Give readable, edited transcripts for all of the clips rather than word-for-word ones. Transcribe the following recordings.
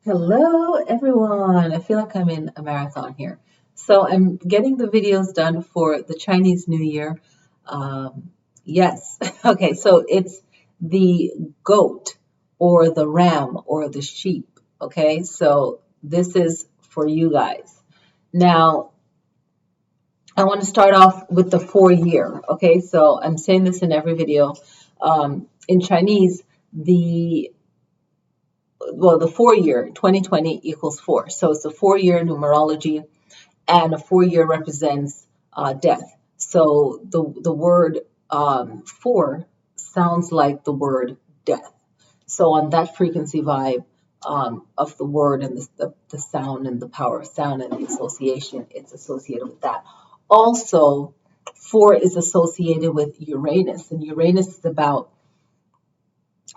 Hello, everyone. I feel like I'm in a marathon here. So I'm getting the videos done for the Chinese New Year. Yes. Okay, so it's the goat or the ram or the sheep. Okay, so this is for you guys. Now, I want to start off with the 4 year. Okay, so I'm saying this in every video. In Chinese, the 4 year 2020 equals 4, so it's a 4 year numerology, and a 4 year represents death. So the word 4 sounds like the word death. So on that frequency vibe of the word and the sound and the power of sound and the association, it's associated with that. Also, 4 is associated with Uranus, and Uranus is about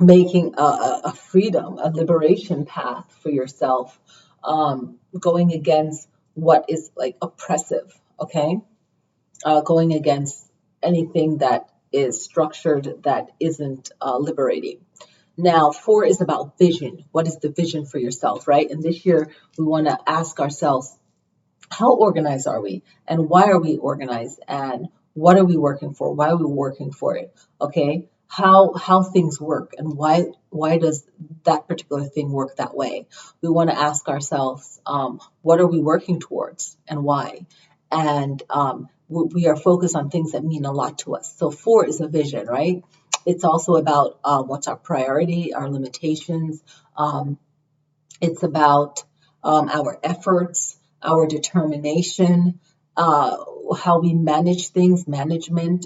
making a freedom, a liberation path for yourself, going against what is like oppressive, okay? Going against anything that is structured that isn't liberating. Now, 4 is about vision. What is the vision for yourself, right? And this year, we want to ask ourselves, how organized are we? And why are we organized? And what are we working for? Why are we working for it? Okay? How things work and why does that particular thing work that way? We want to ask ourselves, what are we working towards and why? And we are focused on things that mean a lot to us. So 4 is a vision, right? It's also about what's our priority, our limitations. It's about our efforts, our determination, how we manage things, management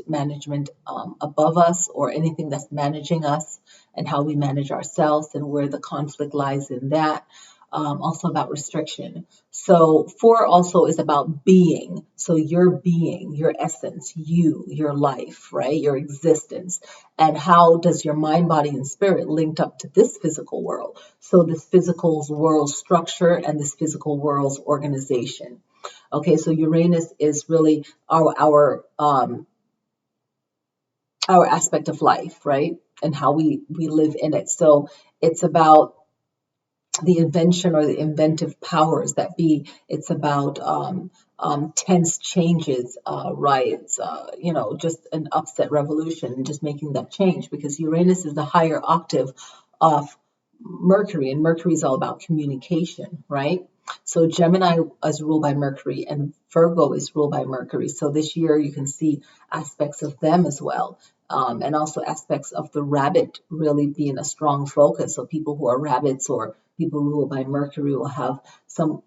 above us or anything that's managing us, and how we manage ourselves and where the conflict lies in that. Also about restriction. So 4 also is about being. So your being, your essence, your life, right? Your existence. And how does your mind, body, and spirit linked up to this physical world? So this physical world's structure and this physical world's organization. Okay, so Uranus is really our aspect of life, right? And how we live in it. So it's about the invention or the inventive powers that be. It's about tense changes, riots, just an upset revolution, and just making that change, because Uranus is the higher octave of Mercury, and Mercury is all about communication, right? So Gemini is ruled by Mercury and Virgo is ruled by Mercury. So this year you can see aspects of them as well. And also aspects of the rabbit really being a strong focus. So people who are rabbits or people ruled by Mercury will have some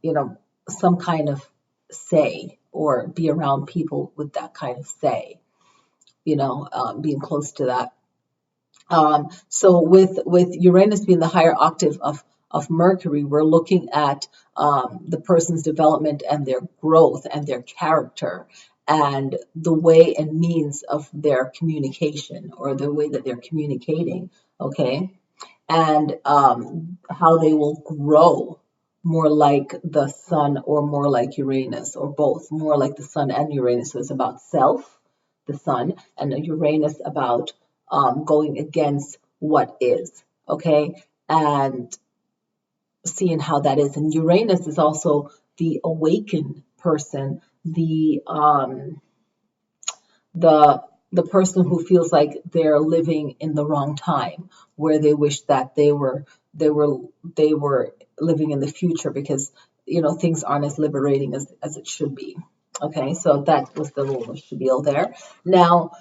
kind of say or be around people with that kind of say, being close to that. So with Uranus being the higher octave of Mercury, we're looking at the person's development and their growth and their character and the way and means of their communication or the way that they're communicating, okay? And how they will grow more like the sun or more like Uranus or both, more like the sun and Uranus. So it's about self, the sun, and Uranus about going against what is, okay? And seeing how that is. And Uranus is also the awakened person, the person who feels like they're living in the wrong time, where they wish that they were living in the future, because things aren't as liberating as it should be. Okay, so that was the little spiel there. Now,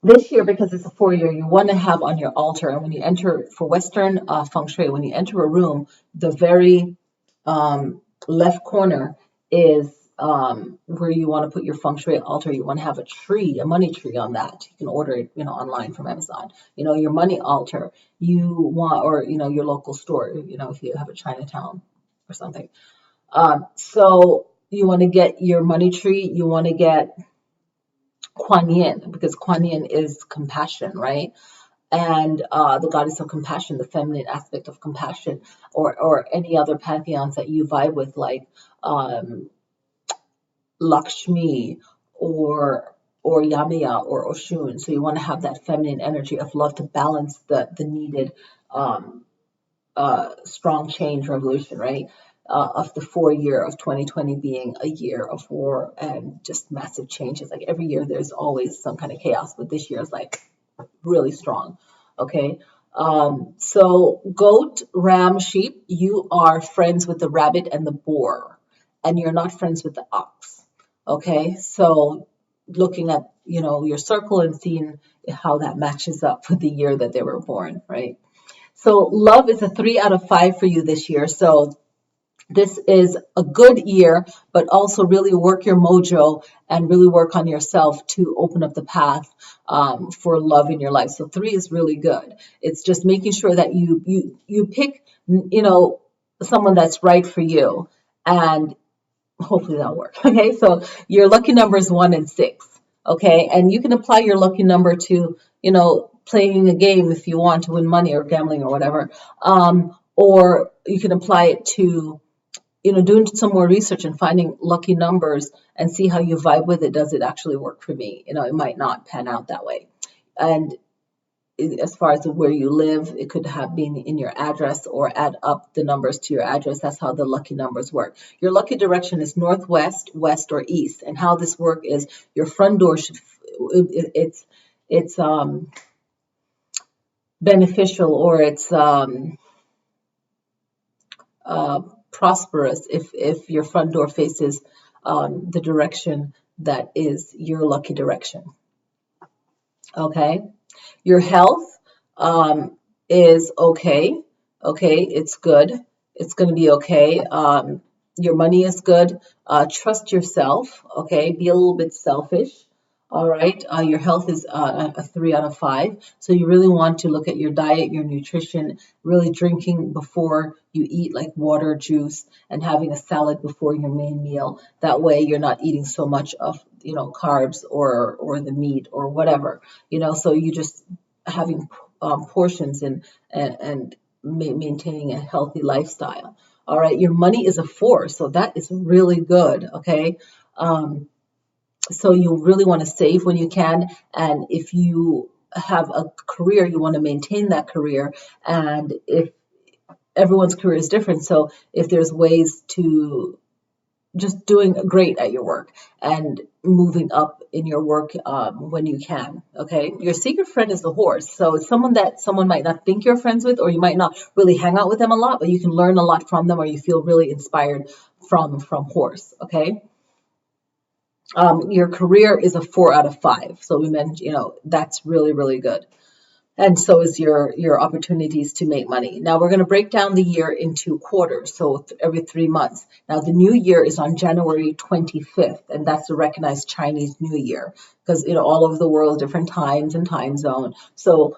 this year, because it's a 4 year, you want to have on your altar, and when you enter for Western feng shui, when you enter a room, the very left corner is where you want to put your feng shui altar. You want to have a tree, a money tree on that. You can order it, online from Amazon. Your money altar. You want, or your local store. If you have a Chinatown or something. So you want to get your money tree. You want to get Kuan Yin, because Kuan Yin is compassion, right? And the goddess of compassion, the feminine aspect of compassion, or any other pantheons that you vibe with, like Lakshmi or Yamaya or Oshun. So you want to have that feminine energy of love to balance the needed strong change, revolution, right? Of the 4 year of 2020 being a year of war and just massive changes. Like every year, there's always some kind of chaos, but this year is like really strong. Okay. So goat, ram, sheep, you are friends with the rabbit and the boar, and you're not friends with the ox. Okay. So looking at, your circle and seeing how that matches up with the year that they were born, right? So love is a 3 out of 5 for you this year. So this is a good year, but also really work your mojo and really work on yourself to open up the path for love in your life. So 3 is really good. It's just making sure that you pick, someone that's right for you, and hopefully that'll work. Okay, so your lucky number is 1 and 6. Okay, and you can apply your lucky number to, playing a game if you want to win money or gambling or whatever, or you can apply it to doing some more research and finding lucky numbers and see how you vibe with it. Does it actually work for me? It might not pan out that way. And as far as where you live, it could have been in your address or add up the numbers to your address. That's how the lucky numbers work. Your lucky direction is northwest, west, or east. And how this works is your front door should, it's beneficial, or it's prosperous if your front door faces the direction that is your lucky direction. Okay, your health is okay. Okay, it's good. It's going to be okay. Your money is good. Trust yourself. Okay, be a little bit selfish. All right, your health is a 3 out of 5. So you really want to look at your diet, your nutrition, really drinking before you eat, like water, juice, and having a salad before your main meal. That way you're not eating so much of, carbs or the meat or whatever, so you just having portions and maintaining a healthy lifestyle. All right, your money is a 4, so that is really good. Okay. So you really want to save when you can. And if you have a career, you want to maintain that career. And if everyone's career is different, so if there's ways to just doing great at your work and moving up in your work when you can. Okay. Your secret friend is the horse. So it's someone that someone might not think you're friends with, or you might not really hang out with them a lot, but you can learn a lot from them, or you feel really inspired from horse. Okay. Your career is a 4 out of 5. So we mentioned, that's really, really good. And so is your opportunities to make money. Now we're going to break down the year into quarters, so every 3 months. Now the new year is on January 25th, and that's the recognized Chinese New Year, because all over the world, different times and time zone. So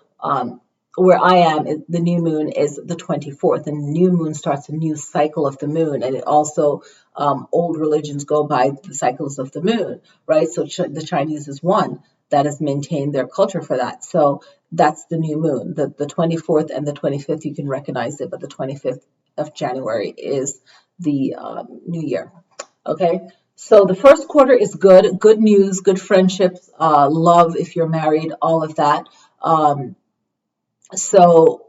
where I am, the new moon is the 24th, and the new moon starts a new cycle of the moon, and it also old religions go by the cycles of the moon, right? So the Chinese is one that has maintained their culture for that. So that's the new moon. The 24th and the 25th, you can recognize it, but the 25th of January is the new year. Okay, so the first quarter is good news, good friendships, love if you're married, all of that. So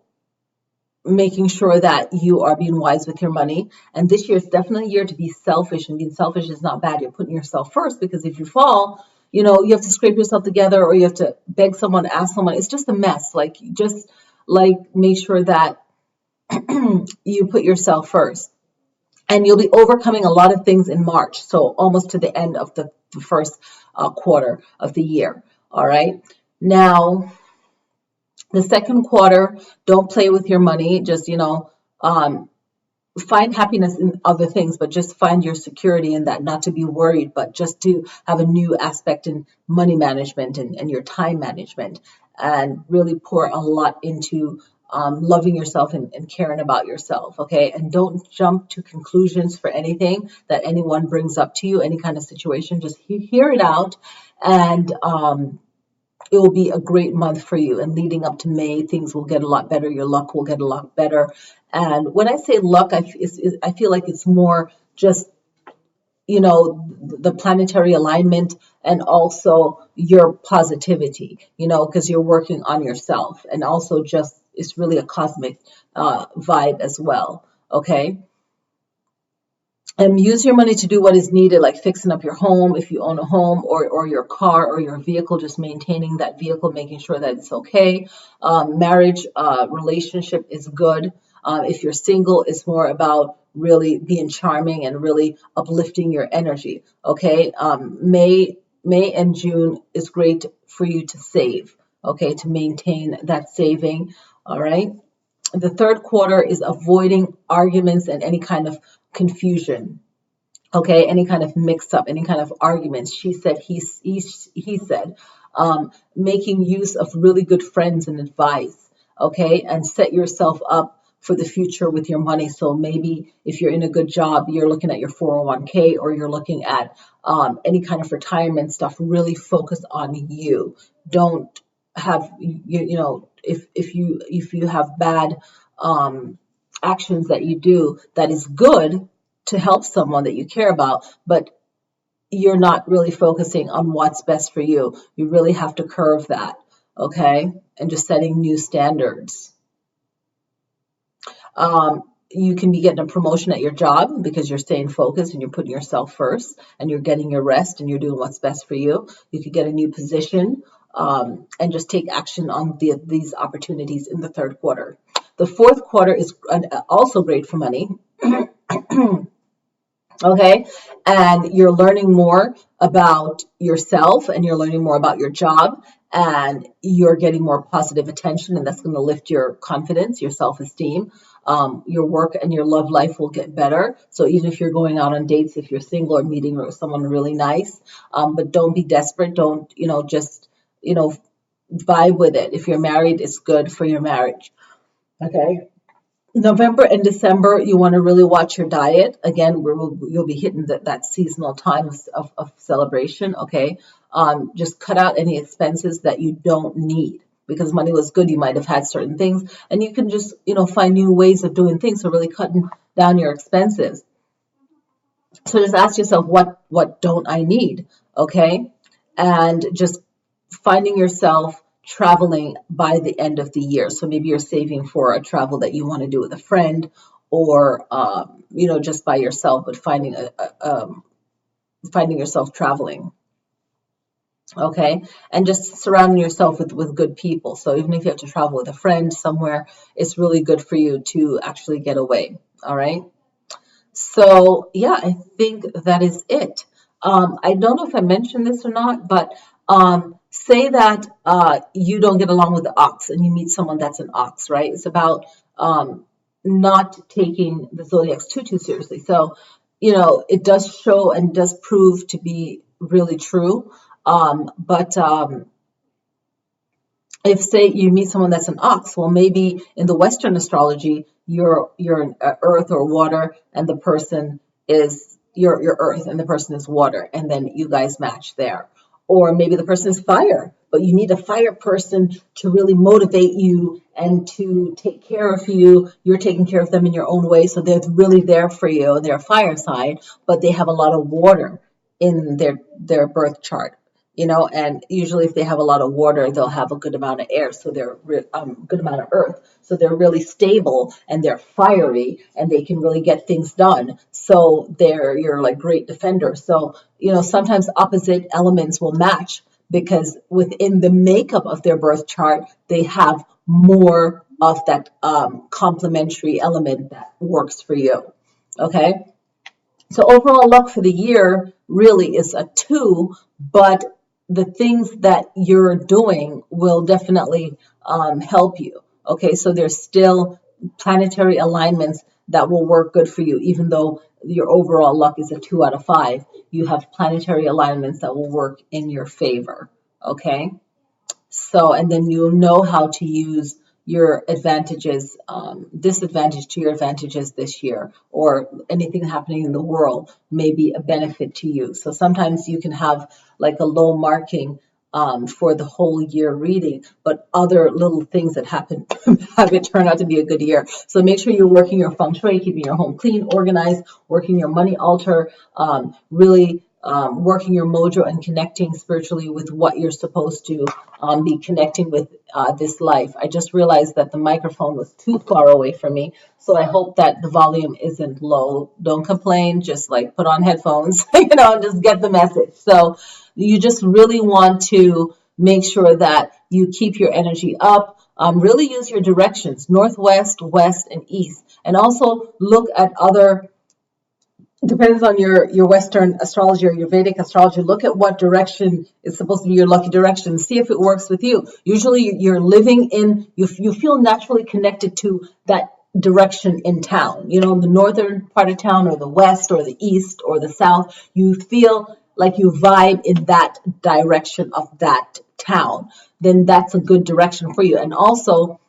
making sure that you are being wise with your money. And this year is definitely a year to be selfish, and being selfish is not bad. You're putting yourself first, because if you fall, you have to scrape yourself together, or you have to beg someone, ask someone. It's just a mess. Make sure that you put yourself first. And you'll be overcoming a lot of things in March, so almost to the end of the first quarter of the year. All right. Now, the second quarter, don't play with your money. Just, find happiness in other things, but just find your security in that, not to be worried, but just to have a new aspect in money management and your time management, and really pour a lot into loving yourself and caring about yourself. Okay. And don't jump to conclusions for anything that anyone brings up to you, any kind of situation. Just hear it out, and it will be a great month for you. And leading up to May, things will get a lot better. Your luck will get a lot better. And when I say luck, I feel like it's more just, the planetary alignment, and also your positivity, because you're working on yourself, and also just it's really a cosmic vibe as well. Okay. And use your money to do what is needed, like fixing up your home if you own a home, or your car or your vehicle, just maintaining that vehicle, making sure that it's okay. Marriage, relationship is good. If you're single, it's more about really being charming and really uplifting your energy. Okay. May and June is great for you to save. Okay, to maintain that saving. All right. The third quarter is avoiding arguments and any kind of confusion. Okay, any kind of mix up, any kind of arguments. She said, he said, making use of really good friends and advice. Okay, and set yourself up for the future with your money. So maybe if you're in a good job, you're looking at your 401k, or you're looking at any kind of retirement stuff. Really focus on you. Don't have if you have bad actions that you do, that is good to help someone that you care about, but you're not really focusing on what's best for you. You really have to curve that. Okay, and just setting new standards. You can be getting a promotion at your job because you're staying focused and you're putting yourself first, and you're getting your rest and you're doing what's best for you. You could get a new position, and just take action on these opportunities in the third quarter. The fourth quarter is also great for money. Okay, and you're learning more about yourself, and you're learning more about your job, and you're getting more positive attention, and that's going to lift your confidence, your self-esteem. Your work and your love life will get better. So even if you're going out on dates, if you're single, or meeting someone really nice, but don't be desperate. Don't, just, vibe with it. If you're married, it's good for your marriage. Okay. November and December, you want to really watch your diet. Again, you'll be hitting that seasonal time of celebration. Okay. Just cut out any expenses that you don't need. Because money was good, you might have had certain things, and you can just, find new ways of doing things. So really cutting down your expenses. So just ask yourself, what don't I need? Okay. And just finding yourself traveling by the end of the year. So maybe you're saving for a travel that you want to do with a friend, or, just by yourself, but finding yourself traveling. Okay, and just surrounding yourself with good people. So even if you have to travel with a friend somewhere, it's really good for you to actually get away. All right. So yeah, I think that is it. I don't know if I mentioned this or not, but say that you don't get along with the ox, and you meet someone that's an ox, right? It's about not taking the zodiacs too seriously. So, it does show and does prove to be really true. But if, say, you meet someone that's an ox, well, maybe in the Western astrology, you're an earth or water, and the person is your earth, and the person is water, and then you guys match there. Or maybe the person is fire, but you need a fire person to really motivate you and to take care of you. You're taking care of them in your own way, so they're really there for you. They're fire side, but they have a lot of water in their birth chart. And usually if they have a lot of water, they'll have a good amount of air, so they're good amount of earth, so they're really stable, and they're fiery, and they can really get things done. So you're like great defender. So sometimes opposite elements will match, because within the makeup of their birth chart, they have more of that complementary element that works for you. Okay. So overall luck for the year really is a 2, but the things that you're doing will definitely help you. Okay, so there's still planetary alignments that will work good for you, even though your overall luck is a 2 out of 5. You have planetary alignments that will work in your favor. Okay, so, and then you'll know how to use your advantages, disadvantage to your advantages this year, or anything happening in the world may be a benefit to you. So sometimes you can have like a low marking for the whole year reading, but other little things that happen have it turn out to be a good year. So make sure you're working your feng shui, keeping your home clean, organized, working your money altar, really working your mojo and connecting spiritually with what you're supposed to be connecting with this life. I just realized that the microphone was too far away from me, so I hope that the volume isn't low. Don't complain, just like put on headphones, just get the message. So you just really want to make sure that you keep your energy up. Really use your directions, northwest, west, and east. And also look at other, depends on your Western astrology or your Vedic astrology. Look at what direction is supposed to be your lucky direction. See if it works with you. Usually you're living in, you feel naturally connected to that direction in town. The northern part of town or the west or the east or the south. You feel like you vibe in that direction of that town. Then that's a good direction for you. And also,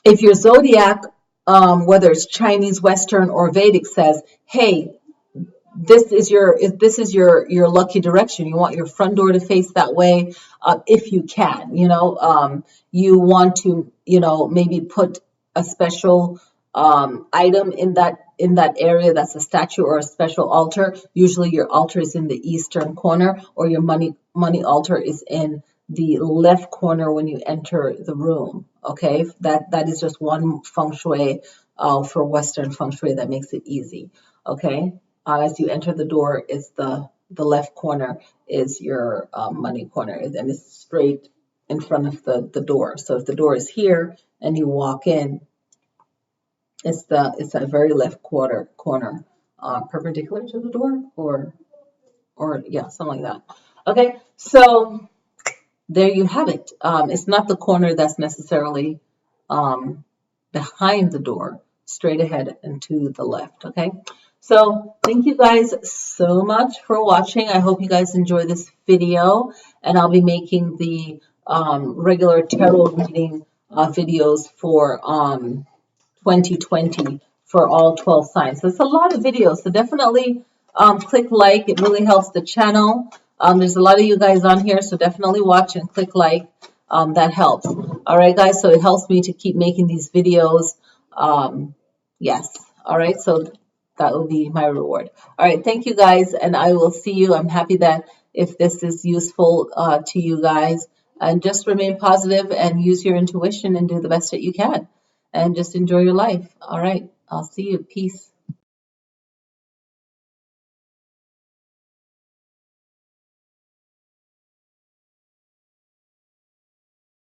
if your zodiac, whether it's Chinese, Western, or Vedic, says, "Hey, this is your lucky direction. You want your front door to face that way, if you can. You want to, maybe put a special item in that area. That's a statue or a special altar. Usually, your altar is in the eastern corner, or your money altar is in the left corner when you enter the room. Okay, that is just one feng shui for Western feng shui that makes it easy. Okay, as you enter the door, is the left corner is your money corner, and it's straight in front of the door. So if the door is here and you walk in, it's a very left corner, perpendicular to the door, or yeah, something like that. Okay, so there you have it. It's not the corner that's necessarily behind the door, straight ahead and to the left. Okay, so thank you guys so much for watching. I hope you guys enjoy this video, and I'll be making the regular tarot reading videos for 2020 for all 12 signs. So it's a lot of videos, so definitely click like. It really helps the channel. There's a lot of you guys on here, so definitely watch and click like. That helps. All right, guys, so it helps me to keep making these videos. Yes. All right, so that will be my reward. All right, thank you guys, and I will see you. I'm happy that if this is useful to you guys, and just remain positive and use your intuition and do the best that you can, and just enjoy your life. All right, I'll see you. Peace.